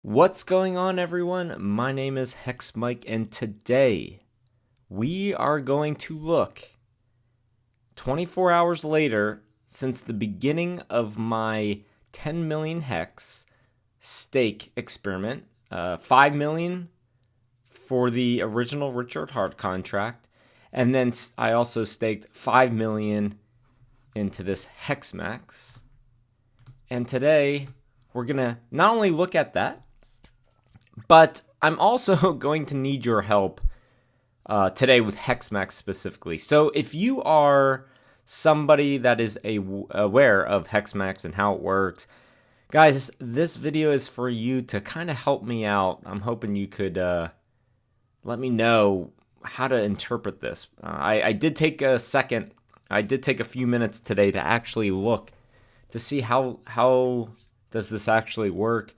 What's going on, everyone? My name is HEXMike, and today we are going to look 24 hours later since the beginning of my 10 million hex stake experiment, 5 million for the original Richard Hart contract, and then I also staked 5 million into this HEXMAX. And today we're gonna not only look at that, but I'm also going to need your help today with HEXMAX specifically. So if you are somebody that is aware of HEXMAX and how it works, guys, this video is for you to kind of help me out. I'm hoping you could let me know how to interpret this. I did take a second. I did take a few minutes today to actually look to see how does this actually work.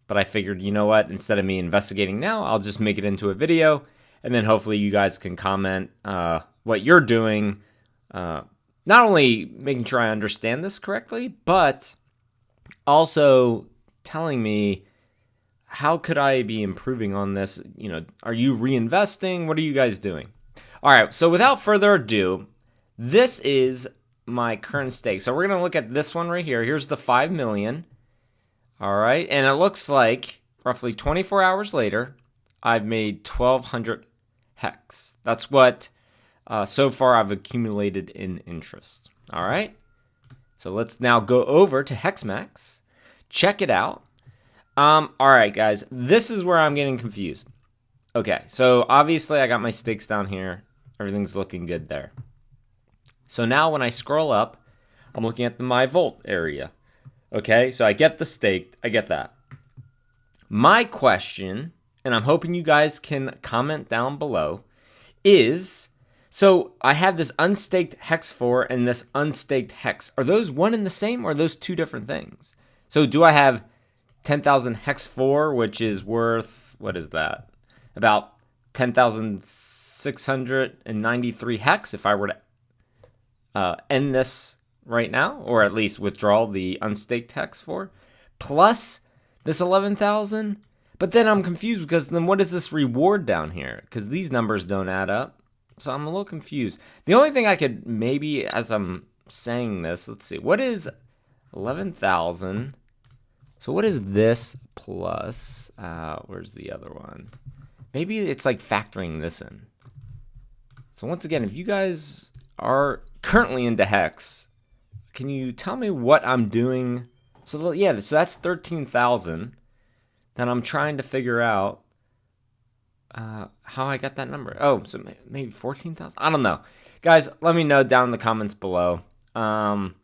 But I figured, you know what, instead of me investigating now, I'll just make it into a video, and then hopefully you guys can comment what you're doing, not only making sure I understand this correctly, but also telling me how could I be improving on this. You know, are you reinvesting? What are you guys doing? All right, so without further ado, this is my current stake. So we're going to look at this one right here. Here's the 5 million. All right, and it looks like roughly 24 hours later, I've made 1,200 hex. That's what so far I've accumulated in interest. All right, so let's now go over to HEXMAX, check it out. All right, guys, this is where I'm getting confused. Okay, so obviously I got my stakes down here. Everything's looking good there. So now when I scroll up, I'm looking at the My Vault area. Okay, so I get the staked, I get that. My question, and I'm hoping you guys can comment down below, is, so I have this unstaked hex 4 and this unstaked hex. Are those one and the same, or are those two different things? So do I have 10,000 hex 4, which is worth, what is that? About 10,693 hex if I were to end this right now, or at least withdraw the unstaked hex for, plus this 11,000. But then I'm confused because then what is this reward down here? Because these numbers don't add up. So I'm a little confused. The only thing I could maybe, as I'm saying this, let's see, what is 11,000? So what is this plus, where's the other one? Maybe it's like factoring this in. So once again, if you guys are currently into hex, can you tell me what I'm doing? So yeah, so that's 13,000. Then I'm trying to figure out how I got that number. Oh, so maybe 14,000? I don't know. Guys, let me know down in the comments below. And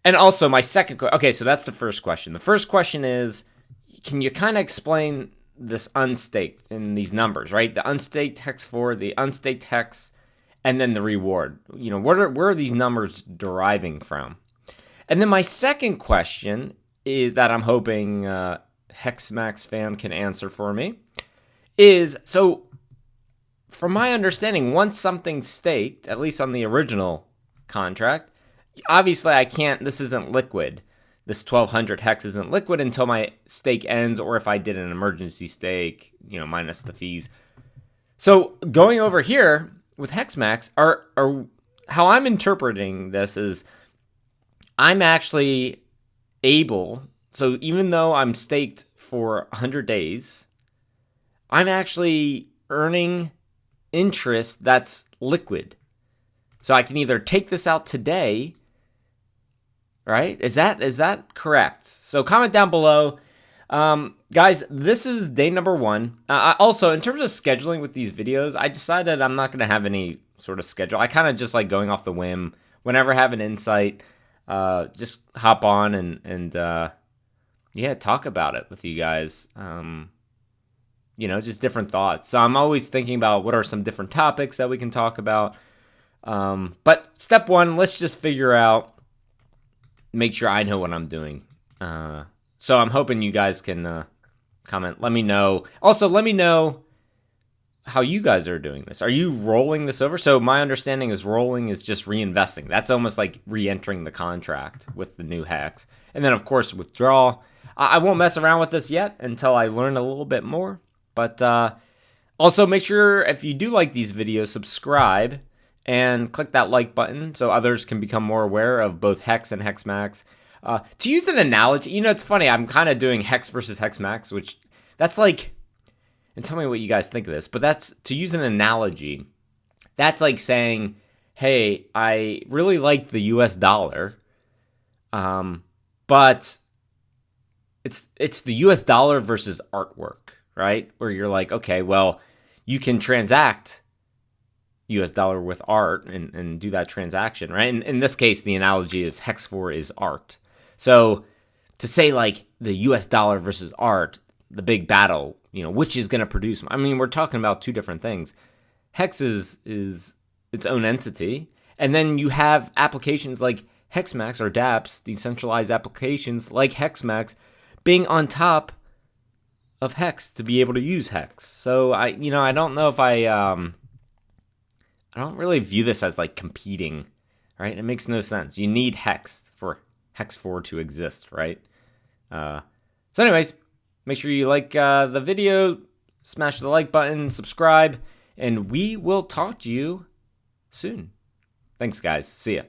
also my second question. Okay, so that's the first question. The first question is, can you kind of explain this unstaked in these numbers, right? The unstaked hex 4, the unstaked hex, and then the reward. You know, where are these numbers deriving from? And then my second question is that I'm hoping HEXMAX fan can answer for me is, so from my understanding, once something's staked, at least on the original contract, obviously I can't, this isn't liquid. This 1,200 hex isn't liquid until my stake ends, or if I did an emergency stake, you know, minus the fees. So going over here with HEXMAX, are how I'm interpreting this is I'm actually able, so even though I'm staked for 100 days, I'm actually earning interest that's liquid. So I can either take this out today, right? Is that correct? So comment down below. Guys, this is day number 1. Also, in terms of scheduling with these videos, I decided I'm not going to have any sort of schedule. I kind of just like going off the whim. Whenever I have an insight, just hop on and yeah, talk about it with you guys. You know, just different thoughts. So I'm always thinking about what are some different topics that we can talk about. But step 1, let's just figure out, make sure I know what I'm doing. So I'm hoping you guys can comment. Let me know. Also, let me know how you guys are doing this. Are you rolling this over? So my understanding is rolling is just reinvesting. That's almost like re-entering the contract with the new hex. And then, of course, withdrawal. I won't mess around with this yet until I learn a little bit more. But also make sure, if you do like these videos, subscribe and click that like button so others can become more aware of both Hex and HEXMAX. To use an analogy, it's funny, I'm kind of doing Hex versus HEXMAX, which that's like, and tell me what you guys think of this, but that's, to use an analogy, that's like saying, hey, I really like the US dollar, but it's the US dollar versus artwork, right? Where you're like, okay, well, you can transact US dollar with art and do that transaction, right? And in this case, the analogy is Hex4 is art. So to say like the US dollar versus art, the big battle, which is going to produce, I mean, we're talking about two different things. Hex is its own entity. And then you have applications like HEXMAX or dApps, decentralized applications like HEXMAX, being on top of Hex to be able to use Hex. So I don't know if I don't really view this as like competing, right? It makes no sense. You need Hex for Hex4 to exist, right? So anyways, make sure you like the video, smash the like button, subscribe, and we will talk to you soon. Thanks, guys. See ya.